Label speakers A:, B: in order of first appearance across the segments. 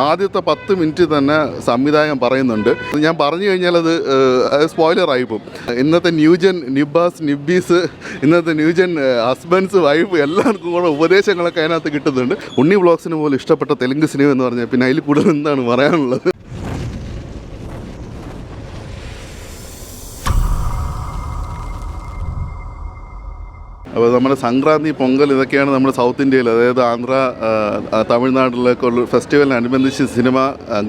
A: ആദ്യത്തെ 10 മിനിറ്റ് തന്നെ സംവിധായകൻ പറയുന്നുണ്ട്. ഞാൻ പറഞ്ഞു കഴിഞ്ഞാൽ അത് സ്പോയിലർ ആയിപ്പോവും. ഇന്നത്തെ ന്യൂജൻ നിബ്ബാസ് നിബ്ബീസ്, ഇന്നത്തെ ന്യൂജൻ ഹസ്ബൻഡ്സ് വൈഫ് എല്ലാവർക്കും കൂടെ ഉപദേശങ്ങളൊക്കെ അതിനകത്ത് കിട്ടുന്നുണ്ട്. ഉണ്ണി വ്ളോഗ്സിന് പോലും ഇഷ്ടപ്പെട്ട തെലുങ്ക് സിനിമ എന്ന് പറഞ്ഞാൽ പിന്നെ അതിൽ കൂടുതൽ എന്താണ് പറയാനുള്ളത്? അപ്പോൾ നമ്മുടെ സംക്രാന്തി, പൊങ്കൽ ഇതൊക്കെയാണ് നമ്മുടെ സൗത്ത് ഇന്ത്യയിൽ, അതായത് ആന്ധ്ര, തമിഴ്നാട്ടിലൊക്കെ ഉള്ള ഫെസ്റ്റിവലിനനുബന്ധിച്ച് സിനിമ.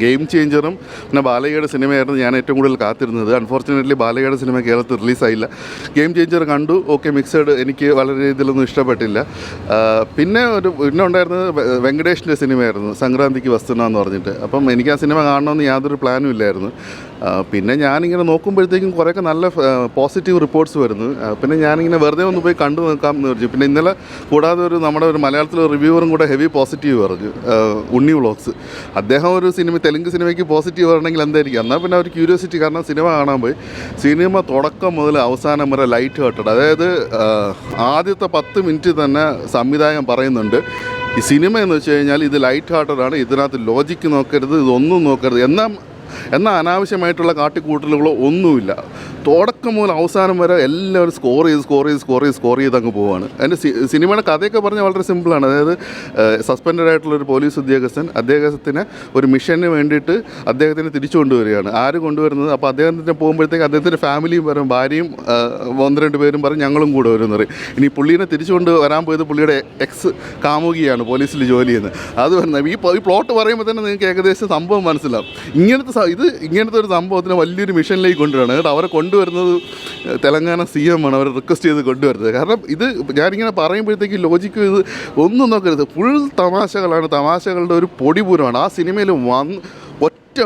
A: ഗെയിം ചേഞ്ചറും പിന്നെ ബാലയ്യയുടെ സിനിമയായിരുന്നു ഞാൻ ഏറ്റവും കൂടുതൽ കാത്തിരുന്നത്. അൺഫോർച്ചുനേറ്റ്ലി ബാലയ്യയുടെ സിനിമ കേരളത്തിൽ റിലീസായില്ല. ഗെയിം ചേഞ്ചർ കണ്ടു, ഓക്കെ, മിക്സഡ്, എനിക്ക് വളരെ രീതിയിലൊന്നും ഇഷ്ടപ്പെട്ടില്ല. പിന്നെ ഉണ്ടായിരുന്നത് വെങ്കടേഷിൻ്റെ സിനിമയായിരുന്നു, സംക്രാന്തിക്ക് വസ്തുന എന്ന് പറഞ്ഞിട്ട്. അപ്പം എനിക്ക് ആ സിനിമ കാണണമെന്ന് യാതൊരു പ്ലാനും ഇല്ലായിരുന്നു. പിന്നെ ഞാനിങ്ങനെ നോക്കുമ്പോഴത്തേക്കും കുറേയൊക്കെ നല്ല പോസിറ്റീവ് റിപ്പോർട്ട്സ് വരുന്നു. പിന്നെ ഞാനിങ്ങനെ വെറുതെ ഒന്ന് പോയി കണ്ടു നോക്കാം എന്ന് പറഞ്ഞു. പിന്നെ ഇന്നലെ കൂടാതെ നമ്മുടെ ഒരു മലയാളത്തിലെ റിവ്യൂവറും കൂടെ ഹെവി പോസിറ്റീവ് പറഞ്ഞു, ഉണ്ണി വ്ളോഗ്സ്. അദ്ദേഹം ഒരു തെലുങ്ക് സിനിമയ്ക്ക് പോസിറ്റീവ് പറയണമെങ്കിൽ എന്തായിരിക്കും? എന്നാൽ പിന്നെ ഒരു ക്യൂരിയോസിറ്റി, കാരണം സിനിമ കാണാൻ പോയി. സിനിമ തുടക്കം മുതൽ അവസാനം വരെ ലൈറ്റ് ഹാർട്ടഡ്, അതായത് ആദ്യത്തെ 10 മിനിറ്റ് തന്നെ സംവിധായകൻ പറയുന്നുണ്ട്, ഈ സിനിമ എന്ന് വെച്ച് കഴിഞ്ഞാൽ ഇത് ലൈറ്റ് ഹാർട്ടഡാണ്, ഇതിനകത്ത് ലോജിക്ക് നോക്കരുത്, ഇതൊന്നും നോക്കരുത്, എന്നാൽ അനാവശ്യമായിട്ടുള്ള കാട്ടിക്കൂട്ടലുകളോ ഒന്നുമില്ല. തുടക്കം മുതൽ അവസാനം വരെ എല്ലാവരും സ്കോർ ചെയ്ത് അങ്ങ് പോവുകയാണ്. അതിൻ്റെ സിനിമയുടെ കഥയൊക്കെ പറഞ്ഞാൽ വളരെ സിമ്പിളാണ്. അതായത് സസ്പെൻഡഡ് ആയിട്ടുള്ളൊരു പോലീസ് ഉദ്യോഗസ്ഥൻ അദ്ദേഹത്തിന് ഒരു മിഷന് വേണ്ടിയിട്ട് അദ്ദേഹത്തിനെ തിരിച്ചു കൊണ്ടുവരികയാണ്. ആര് കൊണ്ടുവരുന്നത്? അപ്പോൾ അദ്ദേഹത്തിൻ്റെ പോകുമ്പോഴത്തേക്ക് അദ്ദേഹത്തിൻ്റെ ഫാമിലിയും വരും, ഭാര്യയും 1-2 പേരും പറയും ഞങ്ങളും കൂടെ വരുന്നത്. ഇനി പുള്ളീനെ തിരിച്ചു കൊണ്ട് വരാൻ പോയത് പുള്ളിയുടെ എക്സ് കാമുകിയാണ്, പോലീസിൽ ജോലി ചെയ്യുന്നത്. അത് വരുന്നത് ഈ പ്ലോട്ട് പറയുമ്പോൾ തന്നെ നിങ്ങൾക്ക് ഏകദേശം സംഭവം മനസ്സിലാവും. ഇങ്ങനത്തെ ഒരു സംഭവത്തിന് വലിയൊരു മിഷനിലേക്ക് കൊണ്ടുവരണം. കേട്ടോ, അവരെ കൊണ്ടുവരുന്നത് തെലങ്കാന CM ആണ് അവരെ റിക്വസ്റ്റ് ചെയ്ത് കൊണ്ടുവരുന്നത്. കാരണം ഇത് ഞാനിങ്ങനെ പറയുമ്പോഴത്തേക്ക് ലോജിക്ക് ഇത് ഒന്നും നോക്കരുത്, ഫുൾ തമാശകളാണ്, തമാശകളുടെ ഒരു പൊടിപൂരമാണ്. ആ സിനിമയിൽ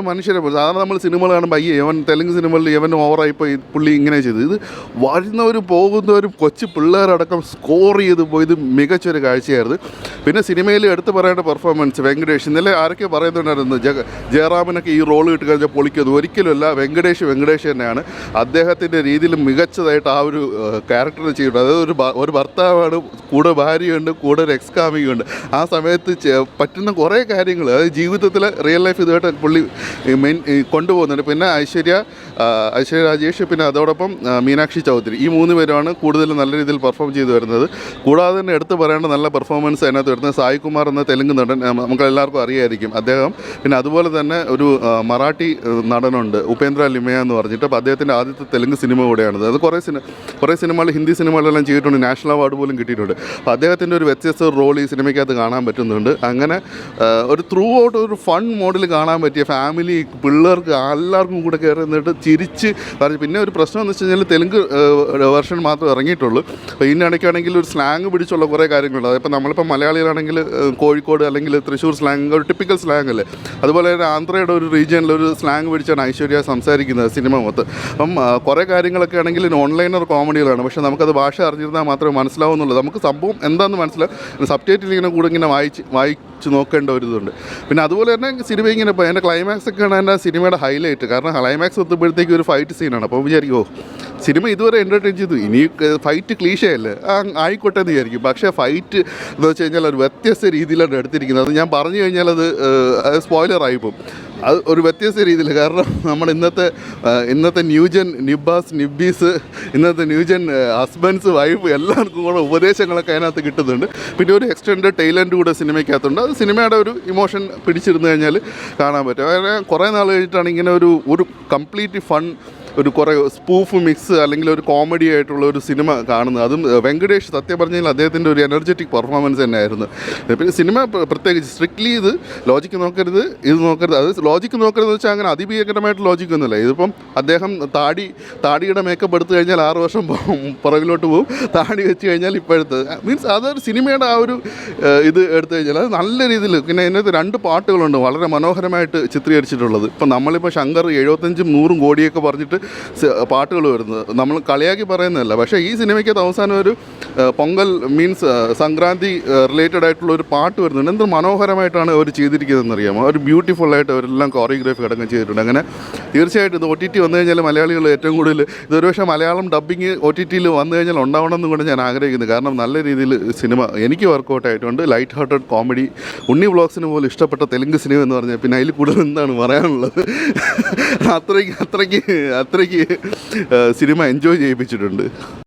A: മനുഷ്യരെ സാധാരണ നമ്മൾ സിനിമകൾ കാണുമ്പോൾ ഇവൻ തെലുങ്ക് സിനിമകളിൽ ഇവൻ ഓവറായിപ്പോൾ പുള്ളി ഇങ്ങനെ ചെയ്തു. ഇത് വരുന്നവരും പോകുന്നവരും കൊച്ചു പിള്ളേരടക്കം സ്കോർ ചെയ്ത് പോയത് മികച്ചൊരു കാഴ്ചയായിരുന്നു. പിന്നെ സിനിമയിൽ എടുത്തു പറയേണ്ട പെർഫോമൻസ് വെങ്കടേഷ്. ഇന്നലെ ആരൊക്കെ പറയുന്നുണ്ടായിരുന്നു ജയറാമിനൊക്കെ ഈ റോൾ കിട്ടി കഴിഞ്ഞാൽ പൊളിക്കുന്നത്. ഒരിക്കലുമല്ല, വെങ്കടേഷ് തന്നെയാണ്. അദ്ദേഹത്തിൻ്റെ രീതിയിൽ മികച്ചതായിട്ട് ആ ഒരു ക്യാരക്ടർ ചെയ്യുന്നത്. അതായത് ഒരു ഭർത്താവാണ്, കൂടെ ഭാര്യയുണ്ട്, കൂടെ ഒരു എക്സ് കാമികയുണ്ട്. ആ സമയത്ത് പറ്റുന്ന കുറേ കാര്യങ്ങൾ, അതായത് ജീവിതത്തിലെ റിയൽ ലൈഫ് ഇതുമായിട്ട് പുള്ളി കൊണ്ടുപോകുന്നുണ്ട്. പിന്നെ ഐശ്വര്യ രാജേഷ്, പിന്നെ അതോടൊപ്പം മീനാക്ഷി ചൗധരി, ഈ 3 പേരുമാണ് കൂടുതൽ നല്ല രീതിയിൽ പെർഫോം ചെയ്തു വരുന്നത്. കൂടാതെ തന്നെ എടുത്തു പറയേണ്ട നല്ല പെർഫോമൻസ് അതിനകത്ത് വരുന്നത് സായ് കുമാർ എന്ന തെലുങ്ക് നടൻ, നമുക്ക് എല്ലാവർക്കും അറിയായിരിക്കും അദ്ദേഹം. പിന്നെ അതുപോലെ തന്നെ ഒരു മറാഠി നടനുണ്ട്, ഉപേന്ദ്ര ലിമയ എന്ന് പറഞ്ഞിട്ട്. അപ്പോൾ അദ്ദേഹത്തിൻ്റെ ആദ്യത്തെ തെലുങ്ക് സിനിമ കൂടെയാണത്. അത് കുറേ സിനിമകൾ, ഹിന്ദി സിനിമകളെല്ലാം ചെയ്തിട്ടുണ്ട്, നാഷണൽ അവാർഡ് പോലും കിട്ടിയിട്ടുണ്ട്. അപ്പോൾ അദ്ദേഹത്തിൻ്റെ ഒരു വ്യത്യസ്ത റോൾ ഈ സിനിമയ്ക്കകത്ത് കാണാൻ പറ്റുന്നുണ്ട്. അങ്ങനെ ഒരു ത്രൂ ഔട്ട് ഒരു ഫൺ മോഡിൽ കാണാൻ പറ്റിയ, ഫാമിലി, പിള്ളേർക്ക് എല്ലാവർക്കും കൂടെ കയറി നിന്നിട്ട് ചിരിച്ച് പറഞ്ഞു. പിന്നെ ഒരു പ്രശ്നം എന്ന് വെച്ച് കഴിഞ്ഞാൽ തെലുങ്ക് വെർഷൻ മാത്രമേ ഇറങ്ങിയിട്ടുള്ളൂ. അപ്പോൾ ഇതിനിടയ്ക്കാണെങ്കിൽ ഒരു സ്ലാങ് പിടിച്ചുള്ള കുറേ കാര്യങ്ങളുണ്ട്. അതിപ്പോൾ നമ്മളിപ്പോൾ മലയാളികളാണെങ്കിൽ കോഴിക്കോട് അല്ലെങ്കിൽ തൃശ്ശൂർ സ്ലാങ് ഒരു ടിപ്പിക്കൽ സ്ലാങ് അല്ലേ, അതുപോലെ തന്നെ ആന്ധ്രയുടെ ഒരു റീജിയനിലൊരു സ്ലാങ് പിടിച്ചാണ് ഐശ്വര്യ സംസാരിക്കുന്നത് സിനിമ മൊത്തം. അപ്പം കുറേ കാര്യങ്ങളൊക്കെ ആണെങ്കിൽ ഓൺലൈനർ കോമഡികളാണ്. പക്ഷേ നമുക്കത് ഭാഷ അറിഞ്ഞിരുന്നാൽ മാത്രമേ മനസ്സിലാവുന്നുള്ളൂ. നമുക്ക് സംഭവം എന്താണെന്ന് മനസ്സിലാവും. സബ് ടൈറ്റിൽ ഇങ്ങനെ കൂടെ ഇങ്ങനെ വായിച്ച് നോക്കേണ്ട ഒരു ഇതുണ്ട്. പിന്നെ അതുപോലെ തന്നെ സിനിമ ഇങ്ങനെ ഇപ്പോൾ എൻ്റെ ക്ലൈമാക്സ് ഒക്കെയാണ് എൻ്റെ സിനിമയുടെ ഹൈലൈറ്റ്. കാരണം ക്ലൈമാക്സ് എത്തുമ്പോഴത്തേക്ക് ഒരു ഫൈറ്റ് സീനാണ്. അപ്പോൾ വിചാരിക്കുമോ സിനിമ ഇതുവരെ എൻ്റർടൈൻ ചെയ്തു, ഇനി ഫൈറ്റ് ക്ലീശയല്ലേ, ആയിക്കോട്ടെ എന്ന് വിചാരിക്കും. പക്ഷേ ഫൈറ്റ് എന്ന് വെച്ച് കഴിഞ്ഞാൽ ഒരു വ്യത്യസ്ത രീതിയിലാണ് എടുത്തിരിക്കുന്നത്. അത് ഞാൻ പറഞ്ഞു കഴിഞ്ഞാൽ അത് സ്പോയിലർ ആയിപ്പോവും. അത് ഒരു വ്യത്യസ്ത രീതിയിൽ, കാരണം നമ്മുടെ ഇന്നത്തെ ന്യൂജൻ നിബ്ബാസ് നിബ്ബീസ്, ഇന്നത്തെ ന്യൂജൻ ഹസ്ബൻഡ്സ് വൈഫ് എല്ലാവർക്കും കൂടെ ഉപദേശങ്ങളൊക്കെ അതിനകത്ത് കിട്ടുന്നുണ്ട്. പിന്നെ ഒരു എക്സ്റ്റൻഡ് ടൈലൻഡ് കൂടെ സിനിമയ്ക്കകത്തുണ്ട്. അത് സിനിമയുടെ ഒരു ഇമോഷൻ പിടിച്ചിരുന്നു കഴിഞ്ഞാൽ കാണാൻ പറ്റും. അങ്ങനെ കുറേ നാൾ കഴിഞ്ഞിട്ടാണ് ഇങ്ങനെ ഒരു കംപ്ലീറ്റ് ഫൺ, ഒരു കുറേ സ്പൂഫ് മിക്സ് അല്ലെങ്കിൽ ഒരു കോമഡി ആയിട്ടുള്ള ഒരു സിനിമ കാണുന്നത്. അതും വെങ്കടേഷ് സത്യം പറഞ്ഞാൽ അദ്ദേഹത്തിൻ്റെ ഒരു എനർജറ്റിക് പെർഫോമൻസ് തന്നെയായിരുന്നു. പിന്നെ സിനിമ പ്രത്യേകിച്ച് സ്ട്രിക്ട്ലി ഇത് ലോജിക്ക് നോക്കരുത്, അത് ലോജിക്ക് നോക്കരുതെന്ന് വെച്ചാൽ അങ്ങനെ അതിഭീകരമായിട്ട് ലോജിക്കൊന്നുമില്ല. ഇതിപ്പം അദ്ദേഹം താടിയുടെ മേക്കപ്പ് എടുത്തു കഴിഞ്ഞാൽ 6 വർഷം പുറകിലോട്ട് പോകും, താടി വെച്ച് കഴിഞ്ഞാൽ ഇപ്പോഴത്തെ മീൻസ് അതൊരു സിനിമയുടെ ആ ഒരു ഇത് എടുത്തു കഴിഞ്ഞാൽ അത് നല്ല രീതിയിൽ. പിന്നെ അതിനകത്ത് 2 പാട്ടുകളുണ്ട് വളരെ മനോഹരമായിട്ട് ചിത്രീകരിച്ചിട്ടുള്ളത്. ഇപ്പം നമ്മളിപ്പോൾ ശങ്കർ 75-100 കോടിയൊക്കെ പറഞ്ഞിട്ട് പാട്ടുകൾ വരുന്നത്. നമ്മൾ കളിയാക്കി പറയുന്നതല്ല, പക്ഷേ ഈ സിനിമയ്ക്കകത്ത് അവസാനം ഒരു പൊങ്കൽ മീൻസ് സംക്രാന്തി റിലേറ്റഡ് ആയിട്ടുള്ള ഒരു പാട്ട് വരുന്നുണ്ട്. എന്ത് മനോഹരമായിട്ടാണ് അവർ ചെയ്തിരിക്കുന്നതെന്ന് അറിയാമോ? ഒരു ബ്യൂട്ടിഫുള്ളായിട്ട് അവരെല്ലാം കോറിയോഗ്രാഫി അടക്കം ചെയ്തിട്ടുണ്ട്. അങ്ങനെ തീർച്ചയായിട്ടും ഇത് OTT വന്നു കഴിഞ്ഞാൽ മലയാളികൾ ഏറ്റവും കൂടുതൽ ഇതൊരു പക്ഷേ മലയാളം ഡബ്ബിങ് OTTയിൽ വന്നു കഴിഞ്ഞാൽ ഉണ്ടാവണം എന്നും കൂടെ ഞാൻ ആഗ്രഹിക്കുന്നു. കാരണം നല്ല രീതിയിൽ സിനിമ എനിക്ക് വർക്കൗട്ട് ആയിട്ടുണ്ട്. ലൈറ്റ് ഹാർട്ടഡ് കോമഡി, ഉണ്ണി വ്ളോഗ്സിന് പോലും ഇഷ്ടപ്പെട്ട തെലുങ്ക് സിനിമ എന്ന് പറഞ്ഞാൽ പിന്നെ അതിൽ കൂടുതൽ എന്താണ് പറയാനുള്ളത്? അത്രയ്ക്ക് സിനിമ എൻജോയ് ചെയ്യിപ്പിച്ചിട്ടുണ്ട്.